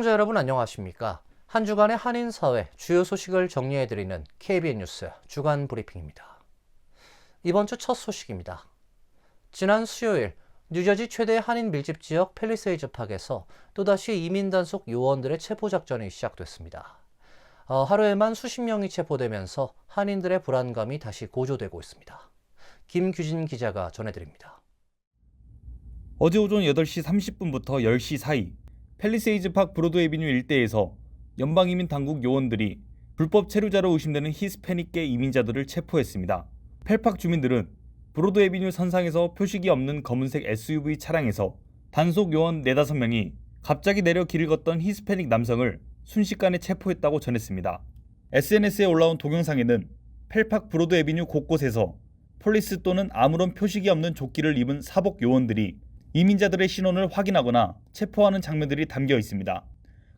시청자 여러분 안녕하십니까? 한 주간의 한인사회 주요 소식을 정리해드리는 KBN 뉴스 주간 브리핑입니다. 이번 주 첫 소식입니다. 지난 수요일 뉴저지 최대 한인 밀집 지역 팰리세이즈 팍에서 또다시 이민 단속 요원들의 체포작전이 시작됐습니다. 하루에만 수십 명이 체포되면서 한인들의 불안감이 다시 고조되고 있습니다. 김규진 기자가 전해드립니다. 어제 오전 8시 30분부터 10시 사이 팰리세이즈 팍 브로드에비뉴 일대에서 연방이민 당국 요원들이 불법 체류자로 의심되는 히스패닉계 이민자들을 체포했습니다. 펠팍 주민들은 브로드에비뉴 선상에서 표식이 없는 검은색 SUV 차량에서 단속 요원 4-5명이 갑자기 내려 길을 걷던 히스패닉 남성을 순식간에 체포했다고 전했습니다. SNS에 올라온 동영상에는 펠팍 브로드에비뉴 곳곳에서 폴리스 또는 아무런 표식이 없는 조끼를 입은 사복 요원들이 이민자들의 신원을 확인하거나 체포하는 장면들이 담겨 있습니다.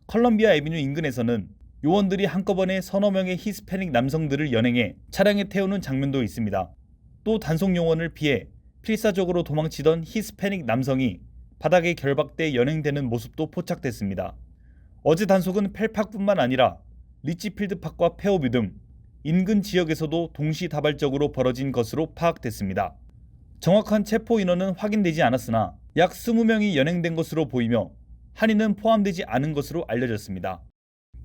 컬럼비아 애비뉴 인근에서는 요원들이 한꺼번에 서너 명의 히스패닉 남성들을 연행해 차량에 태우는 장면도 있습니다. 또 단속 요원을 피해 필사적으로 도망치던 히스패닉 남성이 바닥에 결박돼 연행되는 모습도 포착됐습니다. 어제 단속은 펠팍뿐만 아니라 리치필드 팍과 페어뷰 등 인근 지역에서도 동시다발적으로 벌어진 것으로 파악됐습니다. 정확한 체포 인원은 확인되지 않았으나 약 20명이 연행된 것으로 보이며 한인은 포함되지 않은 것으로 알려졌습니다.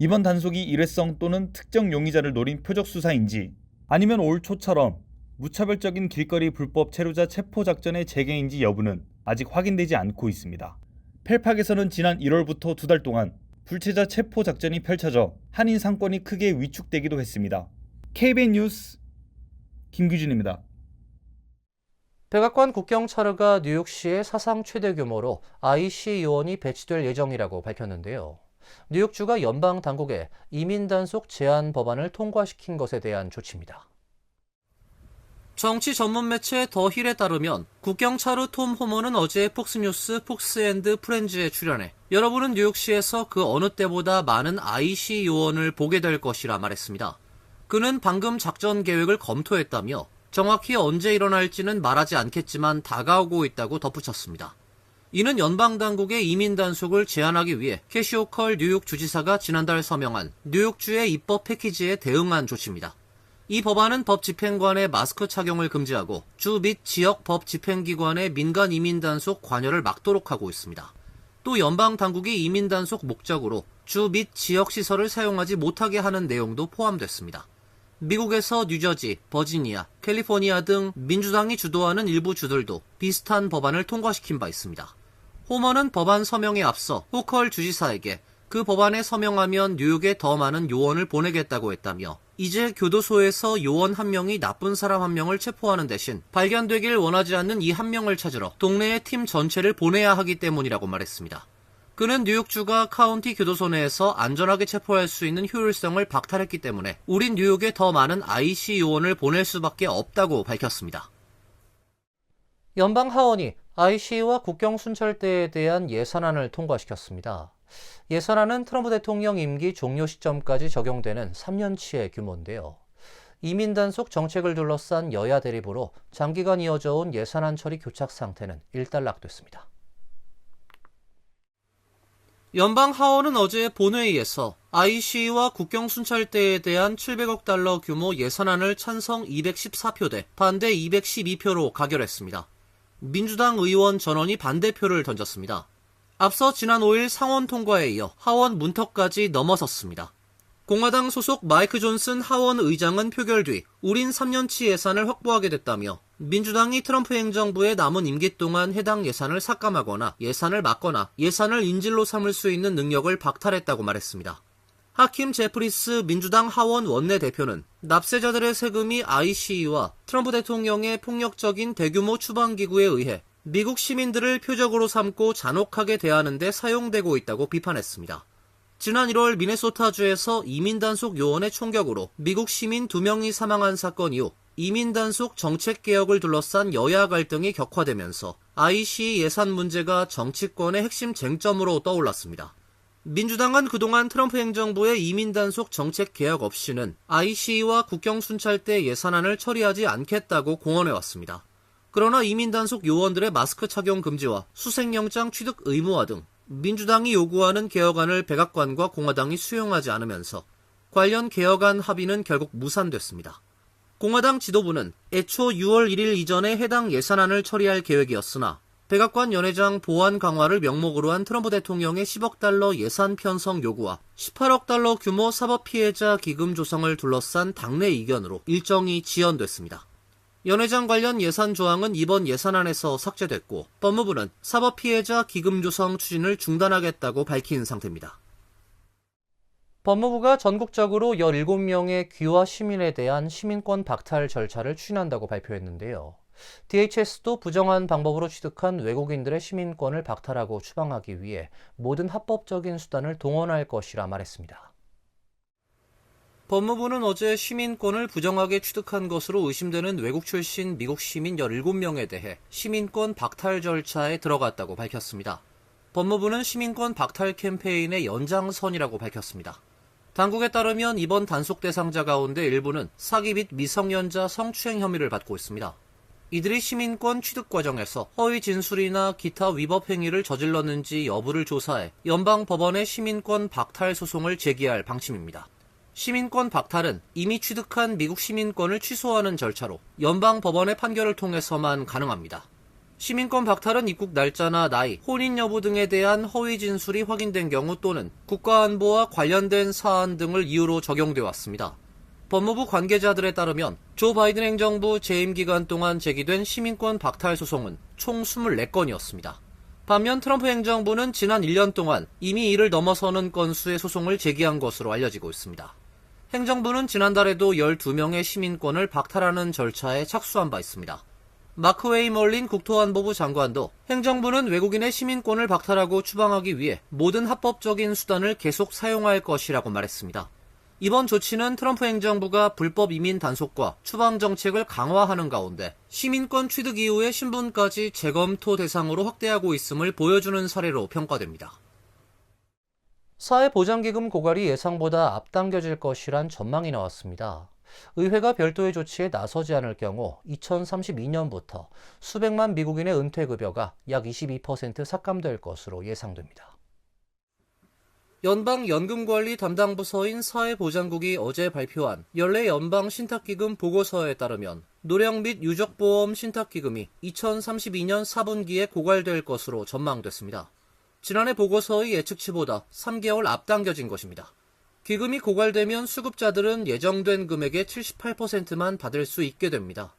이번 단속이 일회성 또는 특정 용의자를 노린 표적 수사인지 아니면 올 초처럼 무차별적인 길거리 불법 체류자 체포 작전의 재개인지 여부는 아직 확인되지 않고 있습니다. 펠팍에서는 지난 1월부터 2달 동안 불체자 체포 작전이 펼쳐져 한인 상권이 크게 위축되기도 했습니다. KBN 뉴스 김규진입니다. 백악관 국경차르가 뉴욕시에 사상 최대 규모로 IC 요원이 배치될 예정이라고 밝혔는데요. 뉴욕주가 연방 당국에 이민 단속 제한 법안을 통과시킨 것에 대한 조치입니다. 정치 전문 매체 더 힐에 따르면 국경차르 톰 호머는 어제 폭스뉴스 폭스앤드 프렌즈에 출연해 여러분은 뉴욕시에서 그 어느 때보다 많은 IC 요원을 보게 될 것이라 말했습니다. 그는 방금 작전 계획을 검토했다며 정확히 언제 일어날지는 말하지 않겠지만 다가오고 있다고 덧붙였습니다. 이는 연방당국의 이민 단속을 제한하기 위해 캐시 호컬 뉴욕 주지사가 지난달 서명한 뉴욕주의 입법 패키지에 대응한 조치입니다. 이 법안은 법 집행관의 마스크 착용을 금지하고 주 및 지역 법 집행기관의 민간 이민 단속 관여를 막도록 하고 있습니다. 또 연방당국이 이민 단속 목적으로 주 및 지역 시설을 사용하지 못하게 하는 내용도 포함됐습니다. 미국에서 뉴저지, 버지니아, 캘리포니아 등 민주당이 주도하는 일부 주들도 비슷한 법안을 통과시킨 바 있습니다. 호머는 법안 서명에 앞서 호컬 주지사에게 그 법안에 서명하면 뉴욕에 더 많은 요원을 보내겠다고 했다며 이제 교도소에서 요원 한 명이 나쁜 사람 한 명을 체포하는 대신 발견되길 원하지 않는 이 한 명을 찾으러 동네의 팀 전체를 보내야 하기 때문이라고 말했습니다. 그는 뉴욕주가 카운티 교도소 내에서 안전하게 체포할 수 있는 효율성을 박탈했기 때문에 우린 뉴욕에 더 많은 IC 요원을 보낼 수밖에 없다고 밝혔습니다. 연방 하원이 IC와 국경 순찰대에 대한 예산안을 통과시켰습니다. 예산안은 트럼프 대통령 임기 종료 시점까지 적용되는 3년치의 규모인데요. 이민 단속 정책을 둘러싼 여야 대립으로 장기간 이어져 온 예산안 처리 교착 상태는 일단락됐습니다. 연방 하원은 어제 본회의에서 IC와 국경 순찰대에 대한 700억 달러 규모 예산안을 찬성 214표 대 반대 212표로 가결했습니다. 민주당 의원 전원이 반대표를 던졌습니다. 앞서 지난 5일 상원 통과에 이어 하원 문턱까지 넘어섰습니다. 공화당 소속 마이크 존슨 하원 의장은 표결 뒤 우린 3년치 예산을 확보하게 됐다며 민주당이 트럼프 행정부의 남은 임기 동안 해당 예산을 삭감하거나 예산을 막거나 예산을 인질로 삼을 수 있는 능력을 박탈했다고 말했습니다. 하킴 제프리스 민주당 하원 원내대표는 납세자들의 세금이 IC와 트럼프 대통령의 폭력적인 대규모 추방기구에 의해 미국 시민들을 표적으로 삼고 잔혹하게 대하는 데 사용되고 있다고 비판했습니다. 지난 1월 미네소타주에서 이민단속 요원의 총격으로 미국 시민 2명이 사망한 사건 이후 이민단속 정책개혁을 둘러싼 여야 갈등이 격화되면서 IC 예산 문제가 정치권의 핵심 쟁점으로 떠올랐습니다. 민주당은 그동안 트럼프 행정부의 이민단속 정책개혁 없이는 IC와 국경순찰대 예산안을 처리하지 않겠다고 공언해왔습니다. 그러나 이민단속 요원들의 마스크 착용 금지와 수색영장 취득 의무화 등 민주당이 요구하는 개혁안을 백악관과 공화당이 수용하지 않으면서 관련 개혁안 합의는 결국 무산됐습니다. 공화당 지도부는 애초 6월 1일 이전에 해당 예산안을 처리할 계획이었으나 백악관 연회장 보안 강화를 명목으로 한 트럼프 대통령의 10억 달러 예산 편성 요구와 18억 달러 규모 사법피해자 기금 조성을 둘러싼 당내 이견으로 일정이 지연됐습니다. 연회장 관련 예산 조항은 이번 예산안에서 삭제됐고 법무부는 사법피해자 기금 조성 추진을 중단하겠다고 밝힌 상태입니다. 법무부가 전국적으로 17명의 귀화 시민에 대한 시민권 박탈 절차를 추진한다고 발표했는데요. DHS도 부정한 방법으로 취득한 외국인들의 시민권을 박탈하고 추방하기 위해 모든 합법적인 수단을 동원할 것이라 말했습니다. 법무부는 어제 시민권을 부정하게 취득한 것으로 의심되는 외국 출신 미국 시민 17명에 대해 시민권 박탈 절차에 들어갔다고 밝혔습니다. 법무부는 시민권 박탈 캠페인의 연장선이라고 밝혔습니다. 당국에 따르면 이번 단속 대상자 가운데 일부는 사기 및 미성년자 성추행 혐의를 받고 있습니다. 이들이 시민권 취득 과정에서 허위 진술이나 기타 위법 행위를 저질렀는지 여부를 조사해 연방법원에 시민권 박탈 소송을 제기할 방침입니다. 시민권 박탈은 이미 취득한 미국 시민권을 취소하는 절차로 연방법원의 판결을 통해서만 가능합니다. 시민권 박탈은 입국 날짜나 나이, 혼인 여부 등에 대한 허위 진술이 확인된 경우 또는 국가안보와 관련된 사안 등을 이유로 적용돼 왔습니다. 법무부 관계자들에 따르면 조 바이든 행정부 재임 기간 동안 제기된 시민권 박탈 소송은 총 24건이었습니다. 반면 트럼프 행정부는 지난 1년 동안 이미 이를 넘어서는 건수의 소송을 제기한 것으로 알려지고 있습니다. 행정부는 지난달에도 12명의 시민권을 박탈하는 절차에 착수한 바 있습니다. 마크 웨이멀린 국토안보부 장관도 행정부는 외국인의 시민권을 박탈하고 추방하기 위해 모든 합법적인 수단을 계속 사용할 것이라고 말했습니다. 이번 조치는 트럼프 행정부가 불법 이민 단속과 추방 정책을 강화하는 가운데 시민권 취득 이후의 신분까지 재검토 대상으로 확대하고 있음을 보여주는 사례로 평가됩니다. 사회보장기금 고갈이 예상보다 앞당겨질 것이란 전망이 나왔습니다. 의회가 별도의 조치에 나서지 않을 경우 2032년부터 수백만 미국인의 은퇴급여가 약 22% 삭감될 것으로 예상됩니다. 연방연금관리 담당 부서인 사회보장국이 어제 발표한 연례 연방 신탁기금 보고서에 따르면 노령 및 유족보험 신탁기금이 2032년 4분기에 고갈될 것으로 전망됐습니다. 지난해 보고서의 예측치보다 3개월 앞당겨진 것입니다. 기금이 고갈되면 수급자들은 예정된 금액의 78%만 받을 수 있게 됩니다.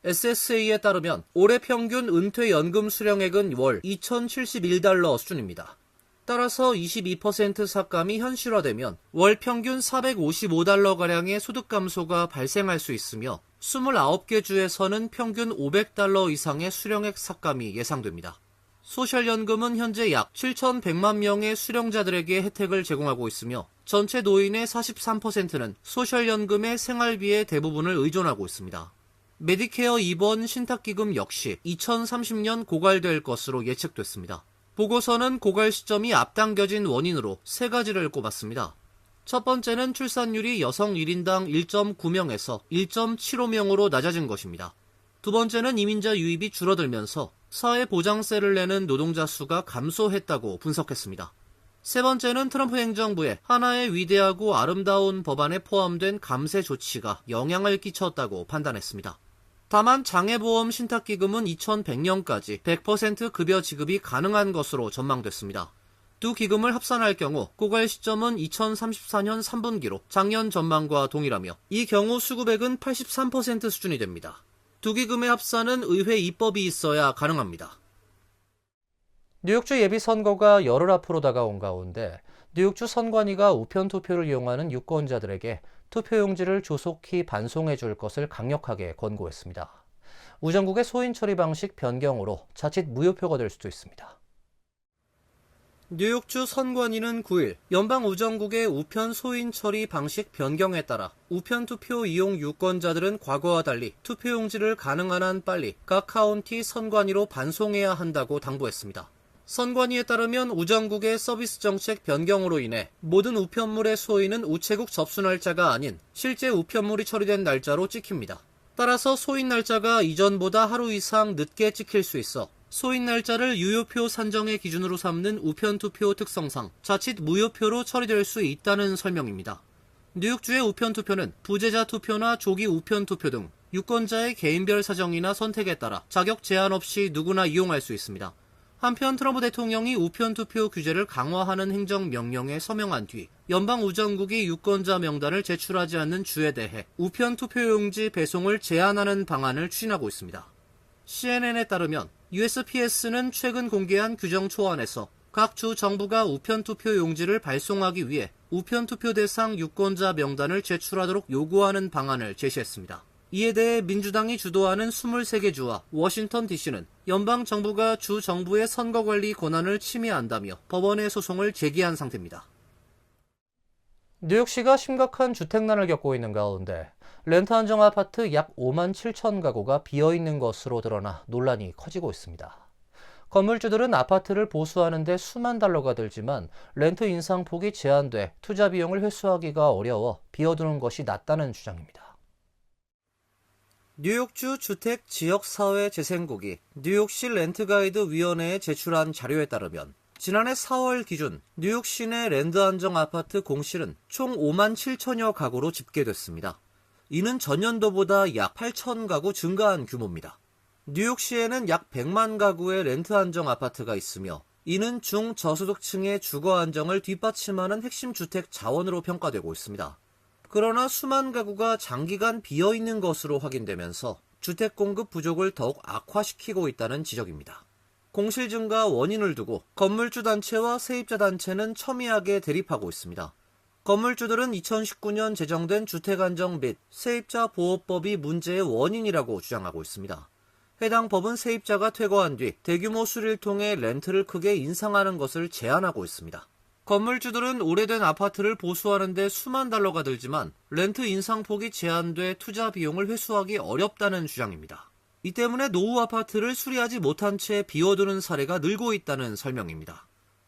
SSA에 따르면 올해 평균 은퇴연금 수령액은 월 2,071달러 수준입니다. 따라서 22% 삭감이 현실화되면 월 평균 455달러가량의 소득 감소가 발생할 수 있으며 29개 주에서는 평균 500달러 이상의 수령액 삭감이 예상됩니다. 소셜연금은 현재 약 7,100만 명의 수령자들에게 혜택을 제공하고 있으며 전체 노인의 43%는 소셜연금의 생활비의 대부분을 의존하고 있습니다. 메디케어 입원 신탁기금 역시 2030년 고갈될 것으로 예측됐습니다. 보고서는 고갈 시점이 앞당겨진 원인으로 세 가지를 꼽았습니다. 첫 번째는 출산율이 여성 1인당 1.9명에서 1.75명으로 낮아진 것입니다. 두 번째는 이민자 유입이 줄어들면서 사회보장세를 내는 노동자 수가 감소했다고 분석했습니다. 세 번째는 트럼프 행정부의 하나의 위대하고 아름다운 법안에 포함된 감세 조치가 영향을 끼쳤다고 판단했습니다. 다만 장애보험 신탁기금은 2100년까지 100% 급여 지급이 가능한 것으로 전망됐습니다. 두 기금을 합산할 경우 고갈 시점은 2034년 3분기로 작년 전망과 동일하며 이 경우 수급액은 83% 수준이 됩니다. 두 기금의 합산은 의회 입법이 있어야 가능합니다. 뉴욕주 예비선거가 열흘 앞으로 다가온 가운데 뉴욕주 선관위가 우편투표를 이용하는 유권자들에게 투표용지를 조속히 반송해 줄 것을 강력하게 권고했습니다. 우정국의 소인 처리 방식 변경으로 자칫 무효표가 될 수도 있습니다. 뉴욕주 선관위는 9일 연방우정국의 우편 소인 처리 방식 변경에 따라 우편투표 이용 유권자들은 과거와 달리 투표용지를 가능한 한 빨리 각 카운티 선관위로 반송해야 한다고 당부했습니다. 선관위에 따르면 우정국의 서비스 정책 변경으로 인해 모든 우편물의 소인은 우체국 접수 날짜가 아닌 실제 우편물이 처리된 날짜로 찍힙니다. 따라서 소인 날짜가 이전보다 하루 이상 늦게 찍힐 수 있어 소인 날짜를 유효표 산정의 기준으로 삼는 우편투표 특성상 자칫 무효표로 처리될 수 있다는 설명입니다. 뉴욕주의 우편투표는 부재자 투표나 조기 우편투표 등 유권자의 개인별 사정이나 선택에 따라 자격 제한 없이 누구나 이용할 수 있습니다. 한편 트럼프 대통령이 우편투표 규제를 강화하는 행정명령에 서명한 뒤 연방우정국이 유권자 명단을 제출하지 않는 주에 대해 우편투표용지 배송을 제한하는 방안을 추진하고 있습니다. CNN에 따르면 USPS는 최근 공개한 규정 초안에서 각 주 정부가 우편투표 용지를 발송하기 위해 우편투표 대상 유권자 명단을 제출하도록 요구하는 방안을 제시했습니다. 이에 대해 민주당이 주도하는 23개 주와 워싱턴 DC는 연방정부가 주 정부의 선거관리 권한을 침해한다며 법원에 소송을 제기한 상태입니다. 뉴욕시가 심각한 주택난을 겪고 있는 가운데 렌트 안정 아파트 약 5만 7천 가구가 비어있는 것으로 드러나 논란이 커지고 있습니다. 건물주들은 아파트를 보수하는 데 수만 달러가 들지만 렌트 인상폭이 제한돼 투자 비용을 회수하기가 어려워 비워두는 것이 낫다는 주장입니다. 뉴욕주 주택지역사회재생국이 뉴욕시 렌트가이드위원회에 제출한 자료에 따르면 지난해 4월 기준 뉴욕 시내 렌트 안정 아파트 공실은 총 5만 7천여 가구로 집계됐습니다. 이는 전년도보다 약 8천 가구 증가한 규모입니다. 뉴욕시에는 약 100만 가구의 렌트 안정 아파트가 있으며 이는 중저소득층의 주거 안정을 뒷받침하는 핵심 주택 자원으로 평가되고 있습니다. 그러나 수만 가구가 장기간 비어있는 것으로 확인되면서 주택 공급 부족을 더욱 악화시키고 있다는 지적입니다. 공실 증가 원인을 두고 건물주 단체와 세입자 단체는 첨예하게 대립하고 있습니다. 건물주들은 2019년 제정된 주택안정 및 세입자 보호법이 문제의 원인이라고 주장하고 있습니다. 해당 법은 세입자가 퇴거한 뒤 대규모 수리를 통해 렌트를 크게 인상하는 것을 제한하고 있습니다. 건물주들은 오래된 아파트를 보수하는 데 수만 달러가 들지만 렌트 인상폭이 제한돼 투자 비용을 회수하기 어렵다는 주장입니다. 이 때문에 노후 아파트를 수리하지 못한 채 비워두는 사례가 늘고 있다는 설명입니다.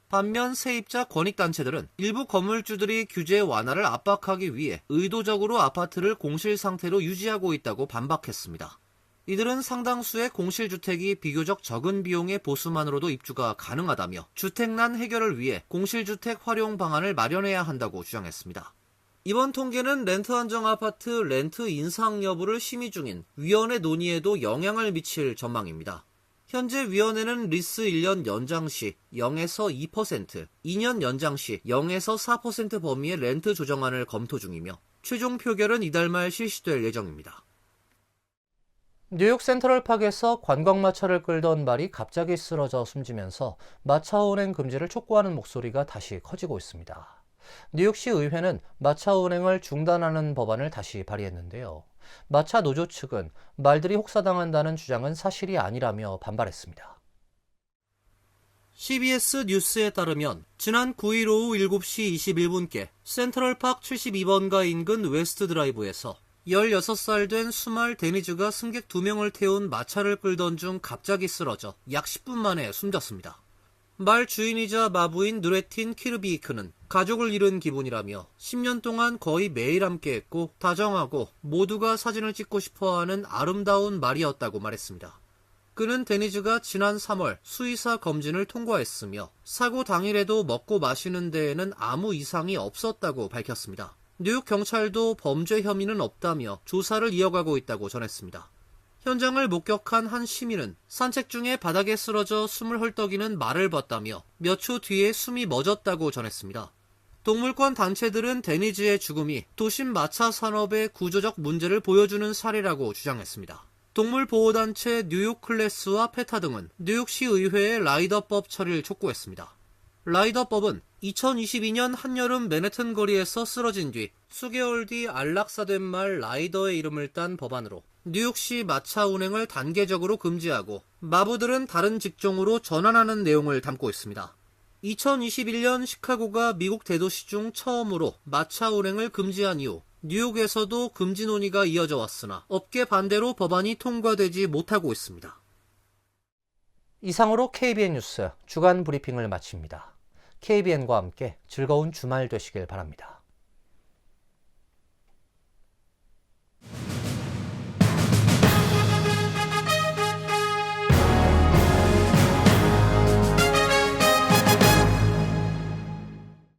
반면 세입자 권익단체들은 일부 건물주들이 규제 완화를 압박하기 위해 의도적으로 아파트를 공실 상태로 유지하고 있다고 반박했습니다. 이들은 상당수의 공실주택이 비교적 적은 비용의 보수만으로도 입주가 가능하다며 주택난 해결을 위해 공실주택 활용 방안을 마련해야 한다고 주장했습니다. 이번 통계는 렌트 안정 아파트 렌트 인상 여부를 심의 중인 위원회 논의에도 영향을 미칠 전망입니다. 현재 위원회는 리스 1년 연장 시 0에서 2%, 2년 연장 시 0에서 4% 범위의 렌트 조정안을 검토 중이며 최종 표결은 이달 말 실시될 예정입니다. 뉴욕 센트럴파크에서 관광마차를 끌던 말이 갑자기 쓰러져 숨지면서 마차 운행 금지를 촉구하는 목소리가 다시 커지고 있습니다. 뉴욕시 의회는 마차 운행을 중단하는 법안을 다시 발의했는데요. 마차 노조 측은 말들이 혹사당한다는 주장은 사실이 아니라며 반발했습니다. CBS 뉴스에 따르면 지난 9일 오후 7시 21분께 센트럴파크 72번가 인근 웨스트 드라이브에서 16살 된 수말 데니즈가 승객 2명을 태운 마차를 끌던 중 갑자기 쓰러져 약 10분 만에 숨졌습니다. 말 주인이자 마부인 누레틴 키르비이크는 가족을 잃은 기분이라며 10년 동안 거의 매일 함께했고 다정하고 모두가 사진을 찍고 싶어하는 아름다운 말이었다고 말했습니다. 그는 데니즈가 지난 3월 수의사 검진을 통과했으며 사고 당일에도 먹고 마시는 데에는 아무 이상이 없었다고 밝혔습니다. 뉴욕 경찰도 범죄 혐의는 없다며 조사를 이어가고 있다고 전했습니다. 현장을 목격한 한 시민은 산책 중에 바닥에 쓰러져 숨을 헐떡이는 말을 봤다며 몇 초 뒤에 숨이 멎었다고 전했습니다. 동물권 단체들은 데니즈의 죽음이 도심 마차 산업의 구조적 문제를 보여주는 사례라고 주장했습니다. 동물보호단체 뉴욕 클래스와 페타 등은 뉴욕시 의회의 라이더법 처리를 촉구했습니다. 라이더법은 2022년 한여름 맨해튼 거리에서 쓰러진 뒤 수개월 뒤 안락사된 말 라이더의 이름을 딴 법안으로 뉴욕시 마차 운행을 단계적으로 금지하고 마부들은 다른 직종으로 전환하는 내용을 담고 있습니다. 2021년 시카고가 미국 대도시 중 처음으로 마차 운행을 금지한 이후 뉴욕에서도 금지 논의가 이어져 왔으나 업계 반대로 법안이 통과되지 못하고 있습니다. 이상으로 KBN 뉴스 주간 브리핑을 마칩니다. KBN과 함께 즐거운 주말 되시길 바랍니다.